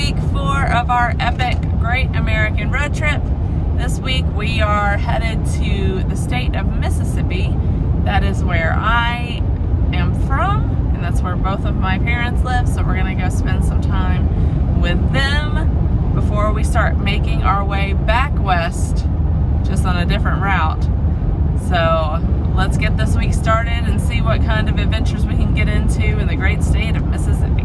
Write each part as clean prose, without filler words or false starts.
week 4 of our epic Great American Road Trip. This week we are headed to the state of Mississippi. That is where I am from, and that's where both of my parents live, so we're going to go spend some time with them before we start making our way back west, just on a different route. So let's get this week started and see what kind of adventures we can get into in the great state of Mississippi.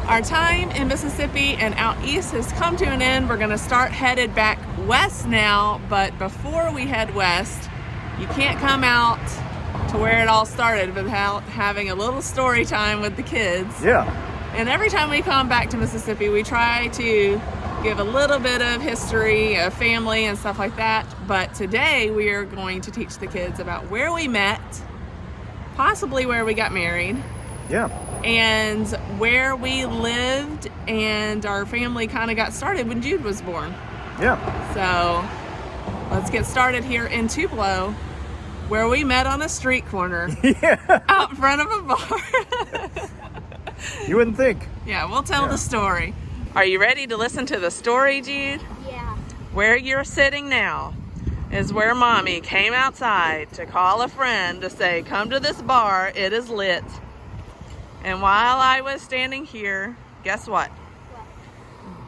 Our time in Mississippi and out east has come to an end. We're going to start headed back west now, but before we head west, you can't come out to where it all started without having a little story time with the kids. Yeah. And every time we come back to Mississippi, we try to give a little bit of history of family and stuff like that. But today we are going to teach the kids about where we met, possibly where we got married. Yeah. And where we lived, and our family kind of got started when Jude was born. Yeah. So let's get started here in Tupelo, where we met on a street corner. Yeah. Out front of a bar. You wouldn't think. Yeah, we'll tell the story. Are you ready to listen to the story, Jude? Yeah. Where you're sitting now is where Mommy came outside to call a friend to say, come to this bar, it is lit. And while I was standing here, guess what?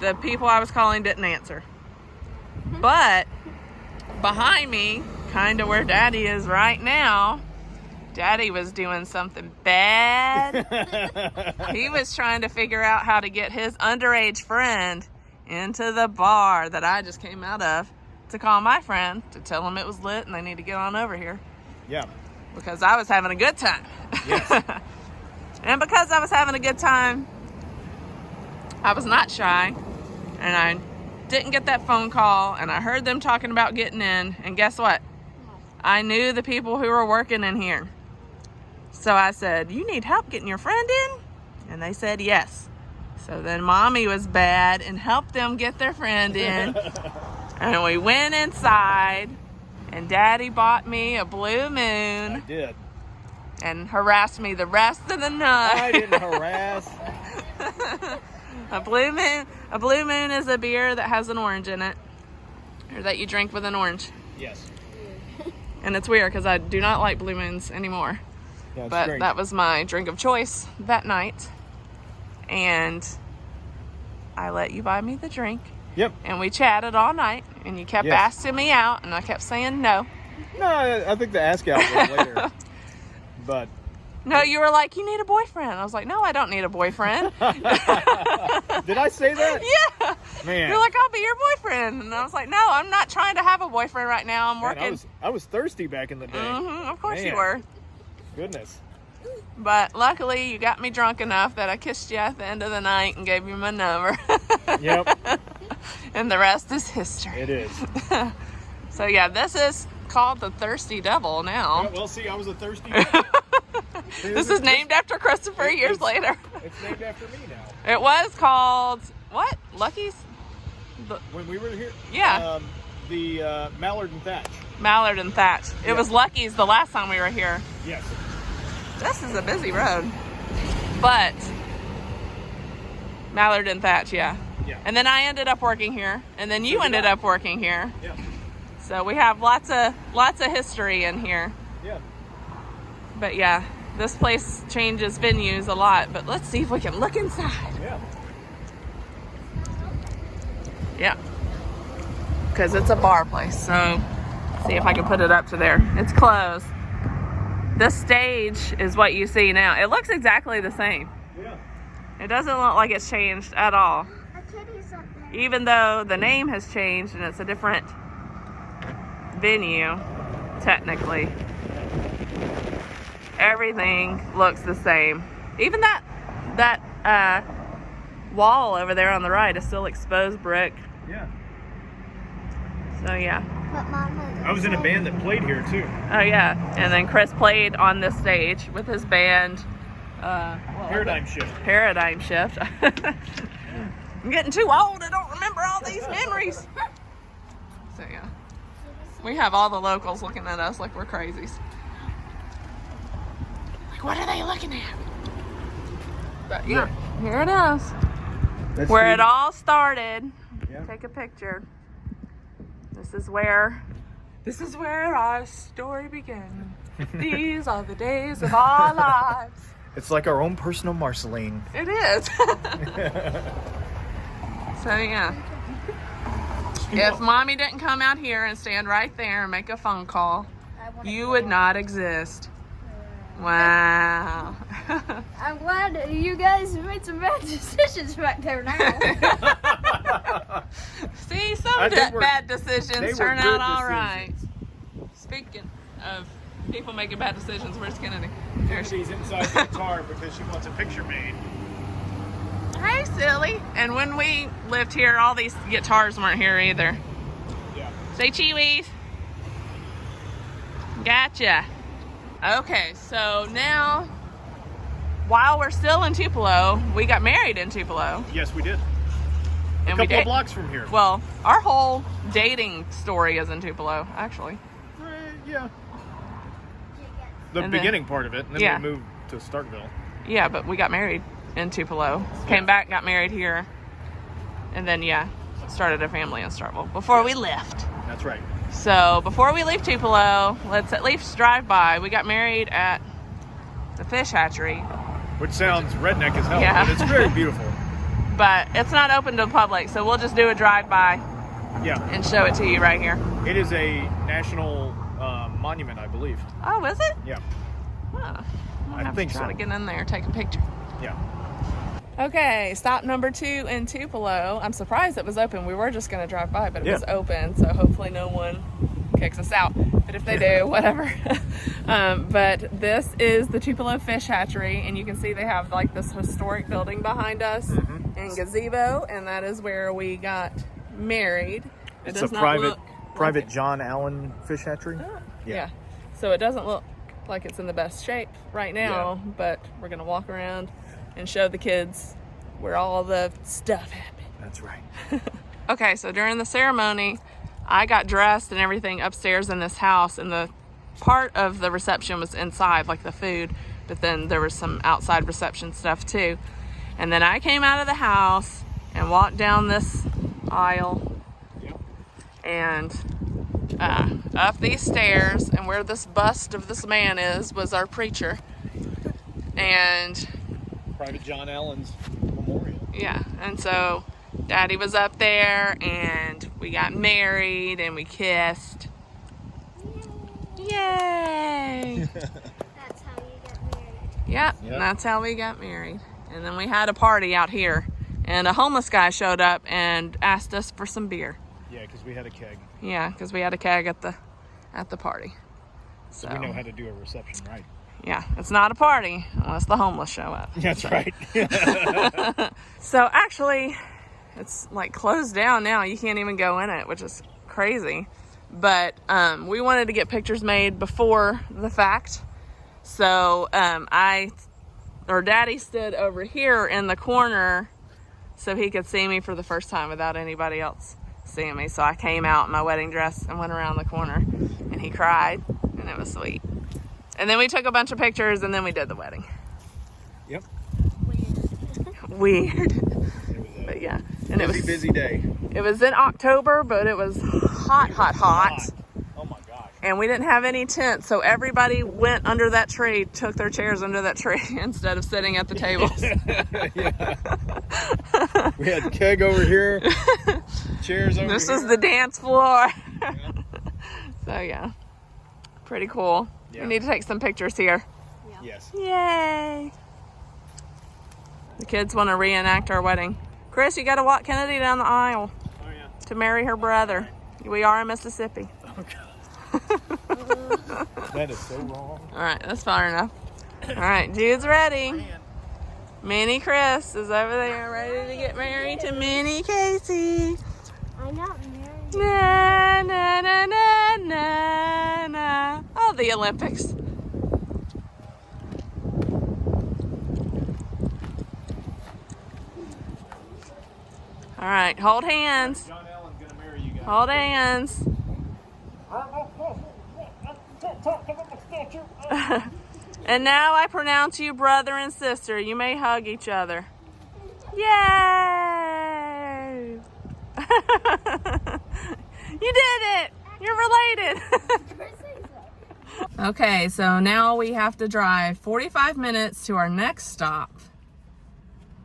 The people I was calling didn't answer. But behind me, kind of where Daddy is right now, Daddy was doing something bad. He was trying to figure out how to get his underage friend into the bar that I just came out of to call my friend to tell him it was lit and they need to get on over here. Yeah. Because I was having a good time. Yes. And because I was having a good time, I was not shy, and I didn't get that phone call, and I heard them talking about getting in, and guess what? I knew the people who were working in here. So I said, you need help getting your friend in? And they said yes. So then Mommy was bad and helped them get their friend in, and we went inside, and Daddy bought me a Blue Moon. I did. And harassed me the rest of the night. I didn't harass. A Blue Moon is a beer that has an orange in it, or that you drink with an orange. Yes. And it's weird because I do not like Blue Moons anymore. Yeah, But great. that was my drink of choice that night. And I let you buy me the drink. Yep. And we chatted all night, and you kept Yes. asking me out, and I kept saying no. No, I think the ask out was later. But No, you were like, you need a boyfriend. I was like, no, I don't need a boyfriend. did I say that? Yeah. Man. You're like, I'll be your boyfriend. And I was like, no, I'm not trying to have a boyfriend right now. I'm Man, working. I was thirsty back in the day. Of course you Man. were. Goodness. But luckily, you got me drunk enough that I kissed you at the end of the night and gave you my number. Yep. And the rest is history. It is. So yeah, this is called the Thirsty Devil now. Well, see, I was a thirsty. This is named after Christopher years later. It's named after me now. It was called, what? Lucky's? When we were here? Yeah. The Mallard and Thatch. Mallard and Thatch. It was Lucky's the last time we were here. Yes. This is a busy road. But Mallard and Thatch, yeah. Yeah. And then I ended up working here. And then you ended up working here. Yeah. So we have lots of history in here. Yeah. But yeah, this place changes venues a lot. But let's see if we can look inside. Yeah. Yeah. Because it's a bar place. So see if I can put it up to there. It's closed. This stage is what you see now. It looks exactly the same. Yeah. It doesn't look like it's changed at all. A kitty's up there. Even though the name has changed and it's a different venue, technically. Everything looks the same. Even that wall over there on the right is still exposed brick. Yeah. So yeah. But Mama, I was in a band that played here too. Oh yeah. And then Chris played on this stage with his band. Paradigm Shift. Paradigm Shift. I'm getting too old. I don't remember all these memories. So yeah. We have all the locals looking at us like we're crazies. Like, what are they looking at? But yeah, here it is. That's Where the- it all started. Yeah. Take a picture. This is where our story began. These are the days of our lives. It's like our own personal Marceline. It is. So yeah. If Mommy didn't come out here and stand right there and make a phone call, you would not exist. Wow. I'm glad you guys made some bad decisions back there now. See, some I think bad they decisions were turn good out all right. decisions. Speaking of people making bad decisions, where's Kennedy? She's inside the guitar because she wants a picture made. Hey, silly. And when we lived here, all these guitars weren't here either. Yeah. Say Chewies. Gotcha. Okay, so now, while we're still in Tupelo, we got married in Tupelo. Yes, we did. And A we couple of blocks from here. Well, our whole dating story is in Tupelo, actually. Yeah. The And then- beginning part of it, and then Yeah. we moved to Starkville. Yeah, but we got married in Tupelo. Came back, got married here. And then, yeah, started a family in Starkville before we left. That's right. So before we leave Tupelo, let's at least drive by. We got married at the fish hatchery, Which sounds redneck as hell, Yeah. but it's very beautiful. but it's not open to the public. So we'll just do a drive-by Yeah. and show it to you right here. It is a national monument, I believe. Oh, is it? Yeah. Huh. I'll I have think to try so. to get in there, take a picture. Yeah. Okay, stop number 2 in Tupelo. I'm surprised it was open. We were just going to drive by, but it Yeah. was open, so hopefully no one kicks us out. But if they do, whatever. But this is the Tupelo Fish Hatchery, and you can see they have like this historic building behind us and gazebo, and that is where we got married. It It's does a not private look private like John Allen fish hatchery. yeah. So it doesn't look like it's in the best shape right now, but we're going to walk around and show the kids where all the stuff happened. That's right. Okay, so during the ceremony, I got dressed and everything upstairs in this house, and the part of the reception was inside, like the food, but then there was some outside reception stuff too. And then I came out of the house and walked down this aisle and up these stairs, and where this bust of this man is was our preacher. And Private John Allen's memorial. yeah, and so Daddy was up there, and we got married, and we kissed. Yay! That's how you get married. Yep, and that's how we got married. And then we had a party out here, and a homeless guy showed up and asked us for some beer. Yeah, because we had a keg. Yeah, because we had a keg at the party. So we know how to do a reception right. Yeah, it's not a party unless the homeless show up. That's right. So actually, it's like closed down now. You can't even go in it, which is crazy. But we wanted to get pictures made before the fact. So Daddy stood over here in the corner so he could see me for the first time without anybody else seeing me. So I came out in my wedding dress and went around the corner, and he cried, and it was sweet. And then we took a bunch of pictures, and then we did the wedding. Yep. Weird. But yeah. And it was busy day. It was in October, but it was hot. Oh my gosh. And we didn't have any tent, so everybody went under that tree, took their chairs under that tree instead of sitting at the tables. We had keg over here, chairs over here. This is the dance floor. So yeah, pretty cool. Yeah. We need to take some pictures here. Yes. Yay! The kids want to reenact our wedding. Chris, you got to walk Kennedy down the aisle to marry her brother. We are in Mississippi. That is so wrong. All right, that's far enough. All right, Jude's ready. Minnie Chris is over there ready to get married to Minnie Casey. I'm not married. Na, na, na, na, na, na. Oh, the Olympics. All right, hold hands. John Allen's gonna marry you guys. Hold hands. And now I pronounce you brother and sister. You may hug each other. Yay! You did it! You're related. Okay, so now we have to drive 45 minutes to our next stop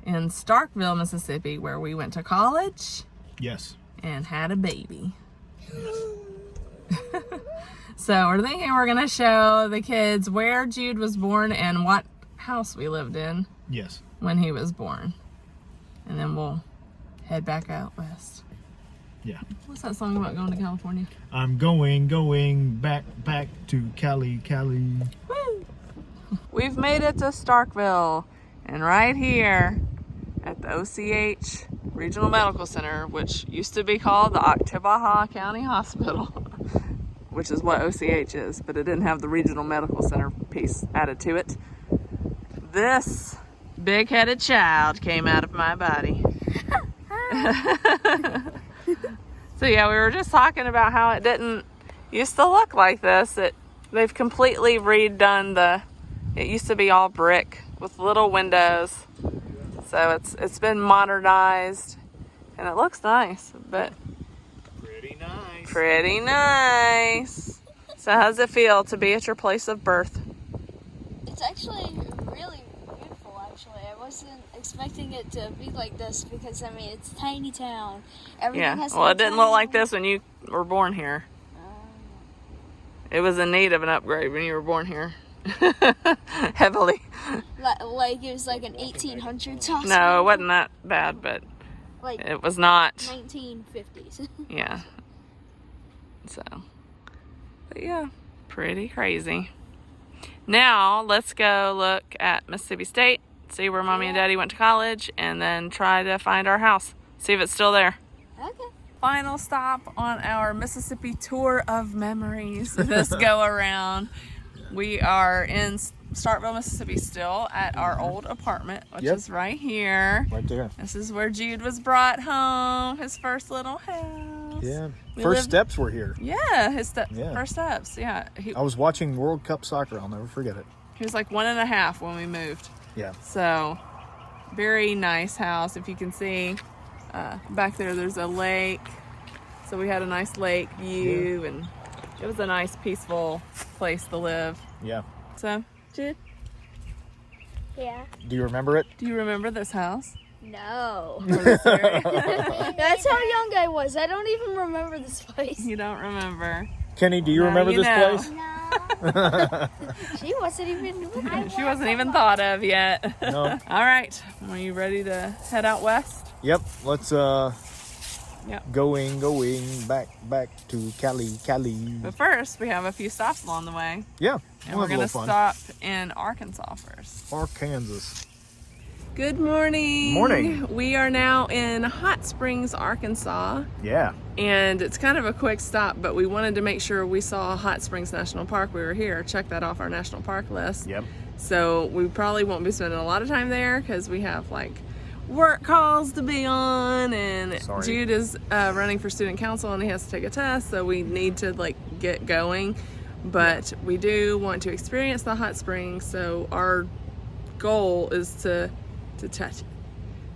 in Starkville, Mississippi, where we went to college Yes. and had a baby. So we're thinking we're gonna show the kids where Jude was born and what house we lived in Yes. when he was born. And then we'll head back out west. Yeah. What's that song about going to California? I'm going back to Cali. Woo! We've made it to Starkville, and right here at the OCH Regional Medical Center, which used to be called the Oktibbeha County Hospital, which is what OCH is, but it didn't have the Regional Medical Center piece added to it. This big-headed child came out of my body. So yeah, we were just talking about how it didn't used to look like this. They've completely redone it used to be all brick with little windows. So it's been modernized and it looks nice, but pretty nice. So how does it feel to be at your place of birth? It's actually really beautiful, actually. I wasn't expecting it to be like this because, I mean, it's a tiny town. Everything has to Well, be it didn't tiny. look like this when you were born here. It was in need of an upgrade when you were born here. Heavily. Like it was like an 1800s hospital. No, it wasn't that bad, but Like it was not. 1950s. Yeah. So, but yeah, pretty crazy. Now, let's go look at Mississippi State, see where Mommy and Daddy went to college, and then try to find our house. See if it's still there. Okay. Final stop on our Mississippi tour of memories this go around. We are in Starkville, Mississippi still at our old apartment, which is right here. Right there. This is where Jude was brought home, his first little house. Yeah. We First lived- steps were here. Yeah, Yeah. first steps. Yeah, I was watching World Cup soccer. I'll never forget it. he was like 1.5 when we moved. Yeah. So, very nice house. If you can see back there, there's a lake. So we had a nice lake view, and it was a nice, peaceful place to live. Yeah. So, Jude, Yeah. Do you remember it? do you remember this house? No. Was it scary? That's how young I was. I don't even remember this place. You don't remember. Kenny, do you remember you this know. place? No. She wasn't even looking. She wasn't even thought of yet. No. All right. Are you ready to head out west? Yep. Let's Yep. going back to Cali. But first, we have a few stops along the way. Yeah. And we'll we're have a going to little fun. stop in Arkansas first. Arkansas. Good morning. Morning. We are now in Hot Springs, Arkansas. Yeah. And it's kind of a quick stop, but we wanted to make sure we saw Hot Springs National Park. We were here. Check that off our national park list. Yep. So we probably won't be spending a lot of time there because we have like work calls to be on, and Sorry. Jude is running for student council and he has to take a test, so we need to like get going. But we do want to experience the hot springs, so our goal is to touch it.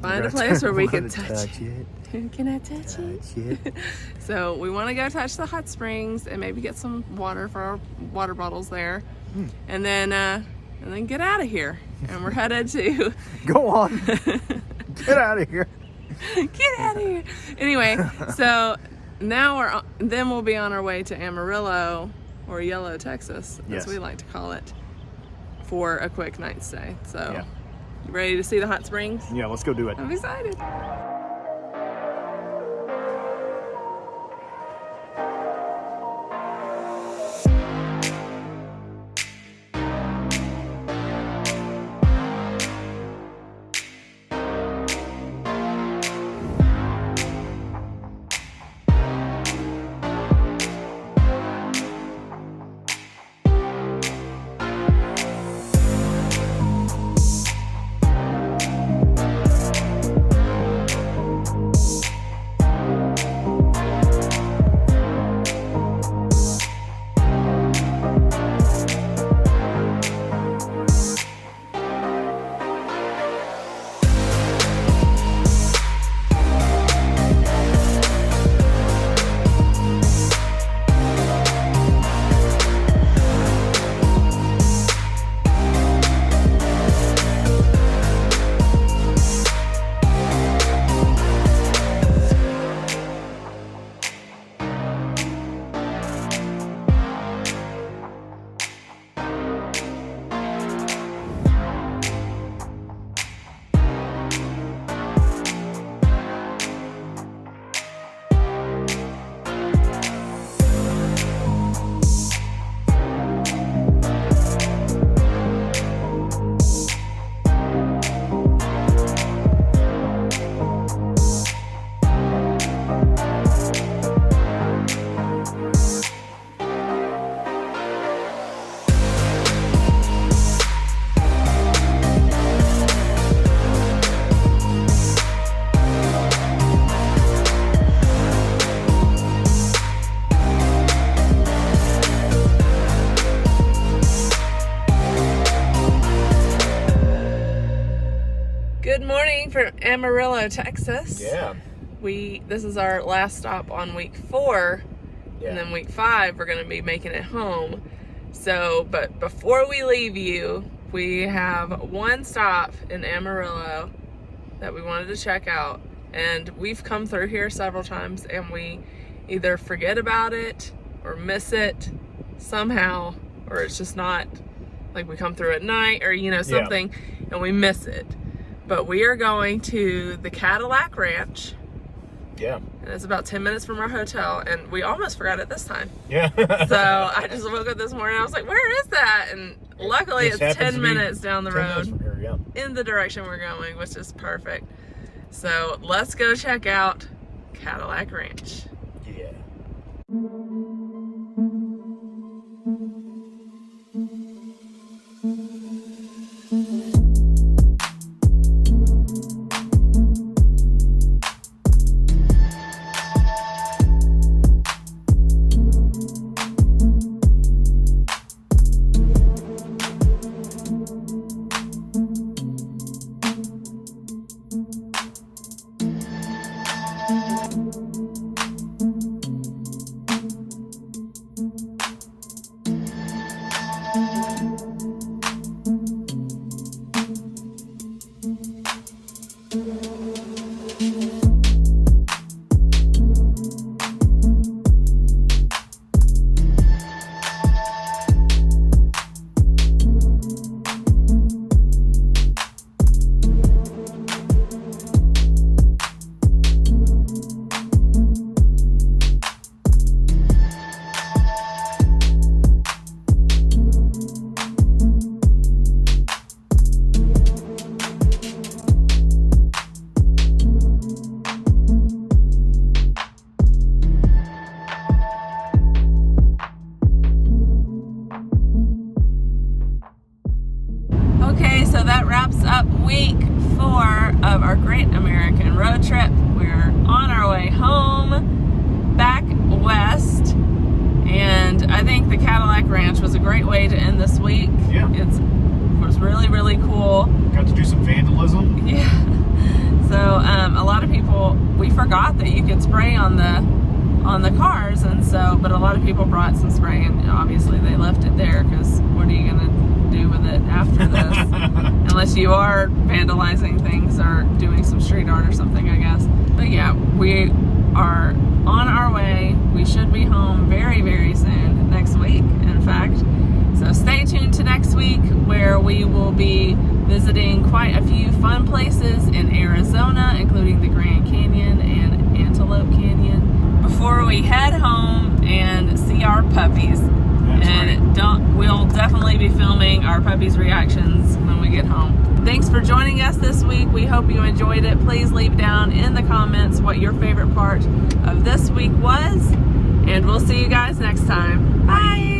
Find a place where we can touch it. Can I touch it? So we want to go touch the hot springs and maybe get some water for our water bottles there, and then get out of here. And we're headed to Go on. Get out of here. get out of here. Anyway, so now then we'll be on our way to Amarillo, or Yellow, Texas, Yes. as we like to call it, for a quick night stay. So, Yeah. you ready to see the hot springs? Yeah, let's go do it. I'm excited. Good morning from Amarillo, Texas. Yeah. This is our last stop on week 4, and then week 5 we're going to be making it home. So, but before we leave you, we have one stop in Amarillo that we wanted to check out, and we've come through here several times and we either forget about it or miss it somehow, or it's just not like we come through at night or something and we miss it. But we are going to the Cadillac Ranch. Yeah. And it's about 10 minutes from our hotel, and we almost forgot it this time. Yeah. So I just woke up this morning, I was like, where is that? And luckily This it's happens 10 to be minutes down the 10 minutes road from here, yeah. in the direction we're going, which is perfect. So let's go check out Cadillac Ranch. Yeah. the Cadillac Ranch was a great way to end this week. Yeah. It was really, really cool. Got to do some vandalism. Yeah. So a lot of people, we forgot that you could spray on the cars, and so, but a lot of people brought some spray, and obviously they left it there because what are you gonna do with it after this? Unless you are vandalizing things or doing some street art or something, I guess. But yeah, we are on our way. We should be home very, very soon, next week, in fact. So stay tuned to next week, where we will be visiting quite a few fun places in Arizona, including the Grand Canyon and Antelope Canyon, before we head home and see our puppies. We'll definitely be filming our puppies' reactions when we get home. Thanks for joining us this week. We hope you enjoyed it. Please leave down in the comments what your favorite part of this week was, and we'll see you guys next time. Bye!